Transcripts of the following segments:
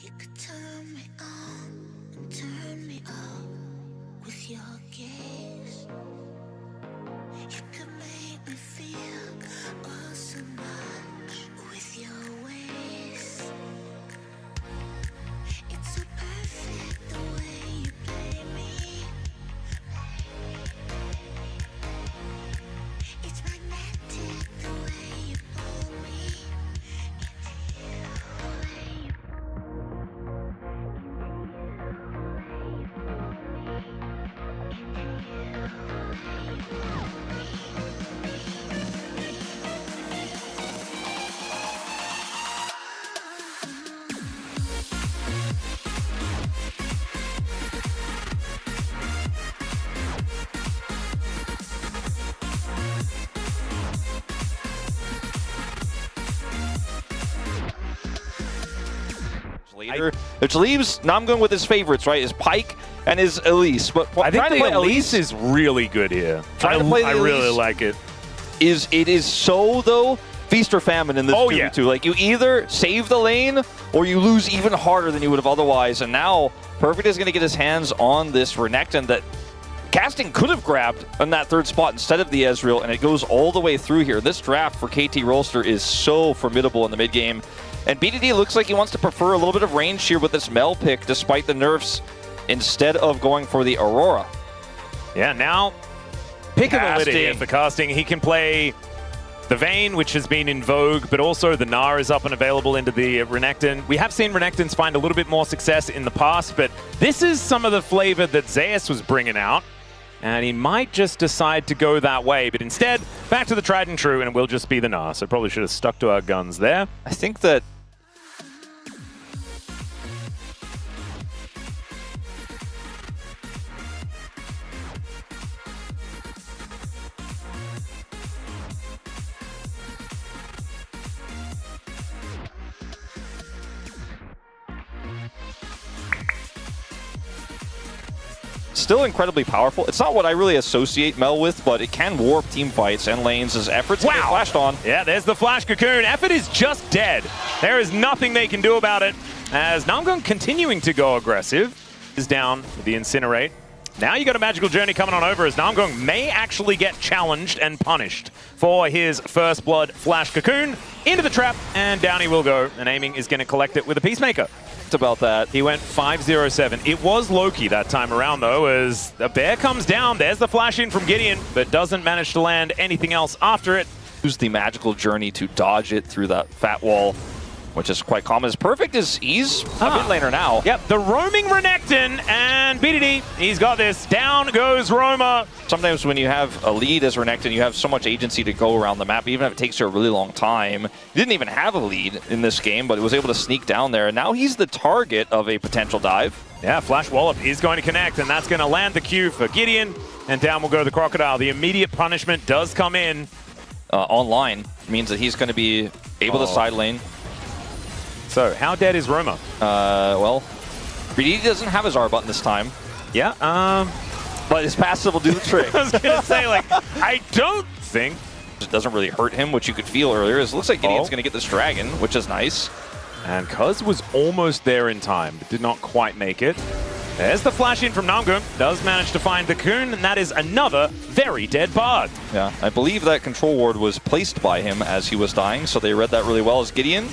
You could turn me on and turn me off with your gaze. You could make me feel oh so much with your ways. It's so perfect the way you play me. It's magnetic the way you pull me into you, the way you later, which leaves Namgung with his favorites, right? His Pike and his Elise. But I think trying to the play Elise is really good here. Trying to play the I really Elise like it. It is so though feast or famine in this 2v2. Like you either save the lane or you lose even harder than you would have otherwise. And now Perfect is going to get his hands on this Renekton that Casting could have grabbed on that third spot instead of the Ezreal, and it goes all the way through here. This draft for KT Rolster is so formidable in the mid game. And BDD looks like he wants to prefer a little bit of range here with this Mel pick, despite the nerfs, instead of going for the Aurora. Yeah, now pickability for casting. He can play the Vayne, which has been in vogue, but also the Gnar is up and available into the Renekton. We have seen Renektons find a little bit more success in the past, but this is some of the flavor that Zeus was bringing out. And he might just decide to go that way, but instead, back to the tried and true, and it will just be the Gnar. So probably should have stuck to our guns there. I think that still incredibly powerful. It's not what I really associate Mel with, but it can warp team fights and lanes as Effort's get flashed on. Yeah, there's the flash cocoon. Effort is just dead. There is nothing they can do about it. As Namgung continuing to go aggressive is down with the Incinerate. Now you got a magical journey coming on over as Namgung may actually get challenged and punished for his first blood flash cocoon into the trap, and down he will go. And Aiming is going to collect it with a Peacemaker. About that. He went 5-0-7. It was Loki that time around, though, as the bear comes down. There's the flash in from Gideon, but doesn't manage to land anything else after it. Use the magical journey to dodge it through that fat wall, which is quite common. As Perfect is he's a mid laner now. Yep, the roaming Renekton and BDD. He's got this. Down goes Roma. Sometimes when you have a lead as Renekton, you have so much agency to go around the map, even if it takes you a really long time. He didn't even have a lead in this game, but was able to sneak down there. And now he's the target of a potential dive. Yeah, Flash Wallop is going to connect, and that's going to land the Q for Gideon. And down will go the Crocodile. The immediate punishment does come in. Online means that he's going to be able to side lane. So, how dead is Roma? Well, BDD doesn't have his R button this time. Yeah, but his passive will do the trick. I was going to say, like, I don't think it doesn't really hurt him, which you could feel earlier. It looks like Gideon's going to get this dragon, which is nice. And Cuzz was almost there in time, but did not quite make it. There's the flash in from Namgung. Does manage to find the Coon, and that is another very dead Bard. Yeah, I believe that control ward was placed by him as he was dying, so they read that really well as Gideon.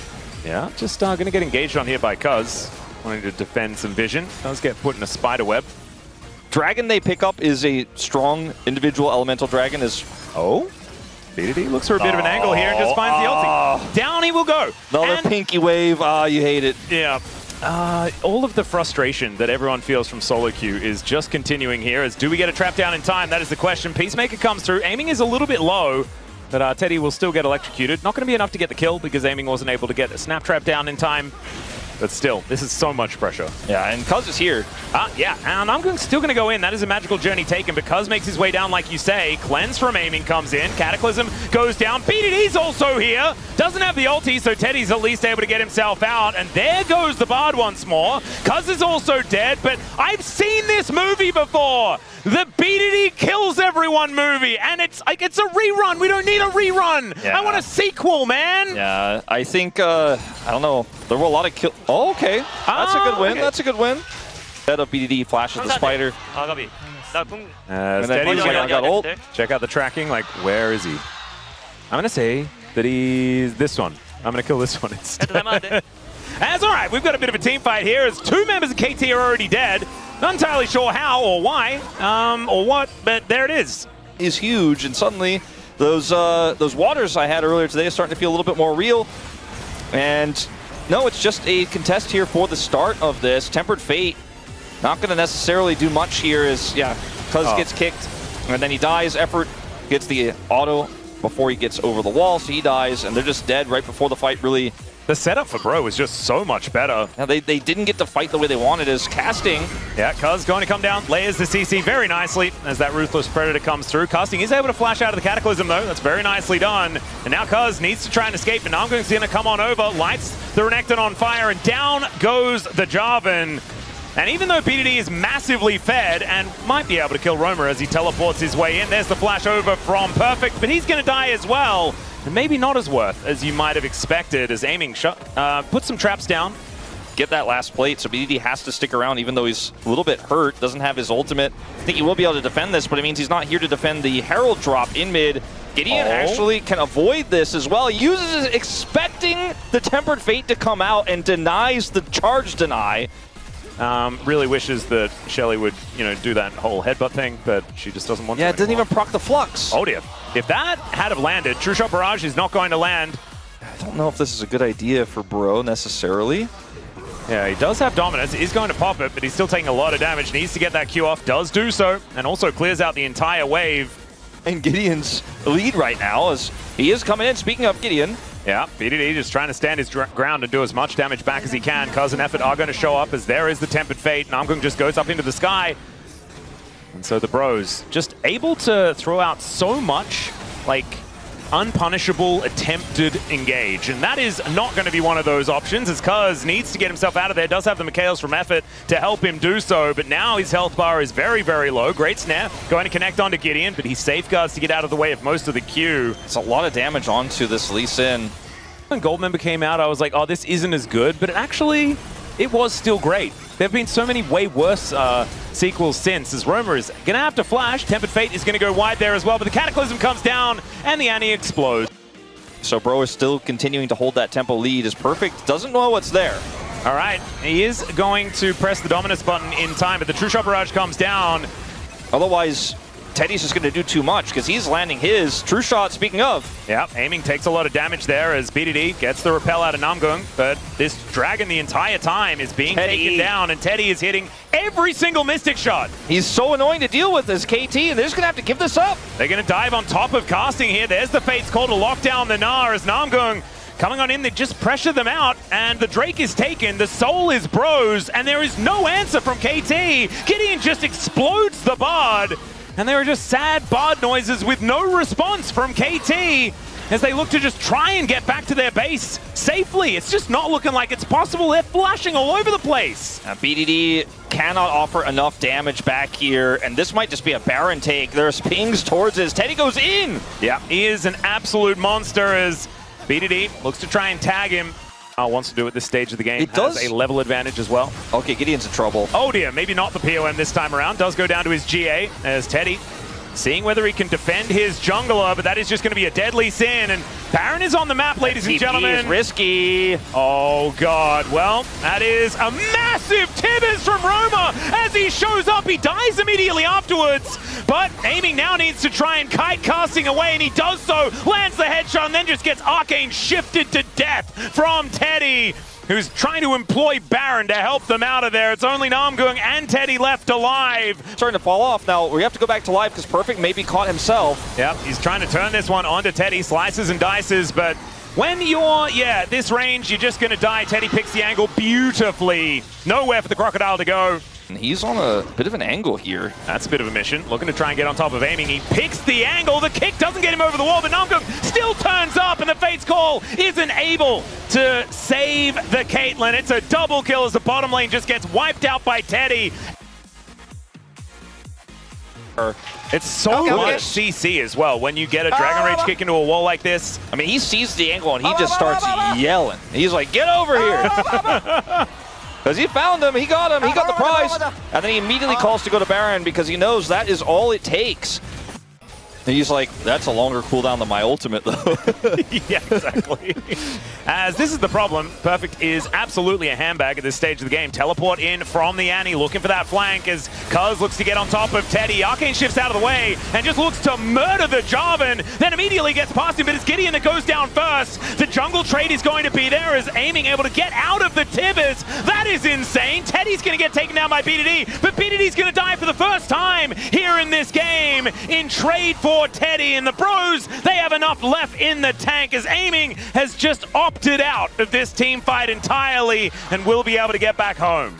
Yeah, just going to get engaged on here by Cuzz. Wanting to defend some vision. Does get put in a spider web. Dragon they pick up is a strong individual elemental dragon. BDD looks for a bit of an angle here and just finds the ulti. Down he will go. Another pinky wave. You hate it. Yeah. All of the frustration that everyone feels from solo queue is just continuing here. As do we get a trap down in time? That is the question. Peacemaker comes through. Aiming is a little bit low, but Teddy will still get electrocuted. Not going to be enough to get the kill because Aiming wasn't able to get the snap trap down in time. But still, this is so much pressure. Yeah, and Cuzz is here. Yeah, and I'm still going to go in. That is a magical journey taken, but Cuzz makes his way down like you say. Cleanse from Aiming comes in. Cataclysm goes down. BDD's also here. Doesn't have the ulti, so Teddy's at least able to get himself out. And there goes the Bard once more. Cuzz is also dead, but I've seen this movie before. the BDD kills everyone movie, and it's like it's a rerun. We don't need a rerun. Yeah. I want a sequel, man. Yeah, I think, I don't know. There were a lot of kill. Oh, okay. That's a good win. Okay. That's a good win. Instead of BDD flashes the spider. 가비. 나 궁. And then Steady's Steady's got ult. Check out the tracking. Like, where is he? I'm gonna say that he's this one. I'm gonna kill this one instead. That's all right. We've got a bit of a team fight here as 2 members of KT are already dead. Not entirely sure how or why or what, but there it is. Is huge, and suddenly those waters I had earlier today are starting to feel a little bit more real. And no, it's just a contest here for the start of this. Tempered Fate not going to necessarily do much here as, yeah, Cuzz gets kicked, and then he dies. Effort gets the auto before he gets over the wall, so he dies, and they're just dead right before the fight really... The setup for Bro is just so much better. Now, they didn't get to fight the way they wanted as casting. Yeah, Cuzz going to come down, layers the CC very nicely as that Ruthless Predator comes through. Casting is able to flash out of the Cataclysm though. That's very nicely done. And now Cuzz needs to try and escape, and Namgung's going to come on over, lights the Renekton on fire, and down goes the Jarvan. And even though BDD is massively fed and might be able to kill Roamer as he teleports his way in, there's the flash over from Perfect, but he's going to die as well. And maybe not as worth as you might have expected as aiming put some traps down. Get that last plate, so BDD has to stick around even though he's a little bit hurt, doesn't have his ultimate. I think he will be able to defend this, but it means he's not here to defend the Herald drop in mid. Gideon actually can avoid this as well. He uses it expecting the Tempered Fate to come out and denies the charge deny. Really wishes that Shelly would, do that whole headbutt thing, but she just doesn't want to. Yeah, it didn't even proc the Flux. Oh dear. If that had have landed, True Shot Barrage is not going to land. I don't know if this is a good idea for Bro necessarily. Yeah, he does have dominance. He's going to pop it, but he's still taking a lot of damage. Needs to get that Q off. Does do so, and also clears out the entire wave. And Gideon's lead right now as he is coming in. Speaking of Gideon. Yeah, BDD just trying to stand his ground and do as much damage back as he can. Cuzz and Effort are going to show up as there is the Tempered Fate. Namgung just goes up into the sky. And so the Bros just able to throw out so much, like, unpunishable attempted engage. And that is not going to be one of those options as Cuzz needs to get himself out of there. Does have the Mikhails from Effort to help him do so, but now his health bar is very, very low. Great snare, going to connect onto Gideon, but he safeguards to get out of the way of most of the Q. It's a lot of damage onto this Lee Sin. When Goldmember came out, I was like, oh, this isn't as good, but it was still great. There have been so many way worse sequels since, as Roamer is going to have to flash. Tempered Fate is going to go wide there as well, but the Cataclysm comes down, and the Annie explodes. So Bro is still continuing to hold that tempo lead as Perfect doesn't know what's there. All right, he is going to press the Dominus button in time, but the True Shot Barrage comes down. Otherwise, Teddy's just going to do too much because he's landing his True Shot, speaking of. Yeah, aiming takes a lot of damage there as BDD gets the repel out of Namgung, but this Dragon the entire time is being taken down, and Teddy is hitting every single Mystic Shot. He's so annoying to deal with as KT, and they're just going to have to give this up. They're going to dive on top of casting here. There's the Fate's call to lock down the Gnar as Namgung coming on in, they just pressure them out, and the Drake is taken, the Soul is Bros, and there is no answer from KT. Gideon just explodes the Bard. And there are just sad Bard noises with no response from KT as they look to just try and get back to their base safely. It's just not looking like it's possible. They're flashing all over the place. BDD cannot offer enough damage back here, and this might just be a Baron take. There's pings towards his. Teddy goes in. Yeah, he is an absolute monster as BDD looks to try and tag him. Wants to do at this stage of the game. It has a level advantage as well. Okay, Gideon's in trouble. Oh dear, maybe not the POM this time around. Does go down to his GA as Teddy seeing whether he can defend his jungler, but that is just going to be a deadly sin. And Baron is on the map, ladies and gentlemen. Is risky. Oh god, well, that is a massive Tibbers from Roma. As he shows up, he dies immediately afterwards. But aiming now needs to try and kite casting away, and he does so. Lands the headshot and then just gets Arcane shifted to death from Teddy, who's trying to employ Baron to help them out of there. It's only Namgung and Teddy left alive. Starting to fall off. Now, we have to go back to live because Perfect may be caught himself. Yep, he's trying to turn this one onto Teddy. Slices and dices, but when you're, this range, you're just going to die. Teddy picks the angle beautifully. Nowhere for the Crocodile to go. And he's on a bit of an angle here. That's a bit of a mission. Looking to try and get on top of aiming. He picks the angle. The kick doesn't get him over the wall, but Namgung still turns up, and the Fate's Call isn't able to save the Caitlyn. It's a double kill as the bottom lane just gets wiped out by Teddy. It's so much CC as well when you get a Dragon Rage kick into a wall like this. I mean, he sees the angle and he just starts yelling. He's like, get over here. Because he found him, he got him, he got the prize. And then he immediately calls to go to Baron because he knows that is all it takes. And he's like, that's a longer cooldown than my ultimate, though. Yeah, exactly. As this is the problem, Perfect is absolutely a handbag at this stage of the game. Teleport in from the Annie, looking for that flank as Cuzz looks to get on top of Teddy. Arcane shifts out of the way and just looks to murder the Jarvan, then immediately gets past him, but it's Gideon that goes down first. The jungle trade is going to be there as Aiming able to get out of the Tibbers. That is insane. Teddy's going to get taken down by BDD, but BDD's going to die for the first time here in this game in trade for Teddy. And the Bros, they have enough left in the tank as Aiming has just opted out of this team fight entirely and will be able to get back home.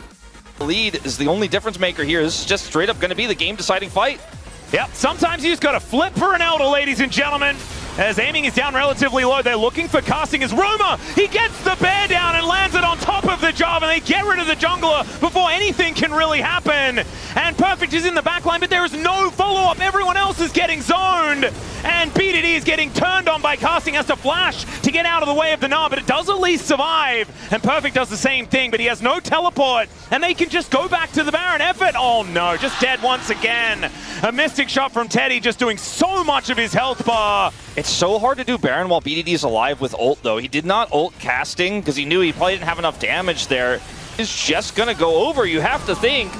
Lead is the only difference maker here. This is just straight up going to be the game deciding fight. Yep, sometimes you just got to flip for an elder, ladies and gentlemen. As Aiming is down relatively low, they're looking for casting as Roma, he gets the bear down and lands it on top of the Jarvan. They get rid of the jungler before anything can really happen. And Perfect is in the backline, but there is no follow-up. Everyone else is getting zoned. And BDD is getting turned on by casting, has to flash to get out of the way of the Gnar, but it does at least survive. And Perfect does the same thing, but he has no teleport. And they can just go back to the Baron. Effort, oh no, just dead once again. A Mystic shot from Teddy, just doing so much of his health bar. It's so hard to do Baron while BDD is alive with ult, though. He did not ult casting because he knew he probably didn't have enough damage there. It's just going to go over, you have to think.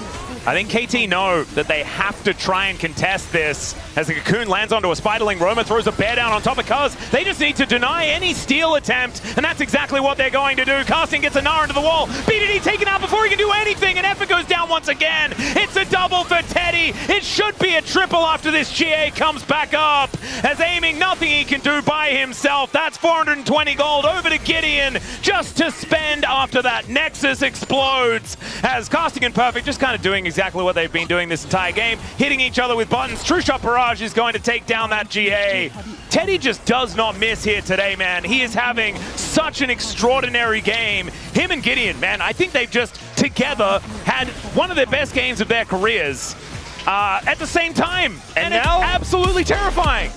I think KT know that they have to try and contest this. As the Cocoon lands onto a Spiderling, Roma throws a bear down on top of Cuzz. They just need to deny any steal attempt, and that's exactly what they're going to do. Casting gets a Gnar into the wall. BDD taken out before he can do anything, and Effort goes down once again. It's a double for Teddy. It should be a triple after this GA comes back up. As Aiming, nothing he can do by himself. That's 420 gold over to Gideon just to spend after that Nexus explodes. As Casting and Perfect just kind of doing exactly what they've been doing this entire game, hitting each other with buttons. True Shot Barrage is going to take down that GA. Teddy just does not miss here today, man. He is having such an extraordinary game. Him and Gideon, man, I think they've just together had one of their best games of their careers at the same time. And now, it's absolutely terrifying.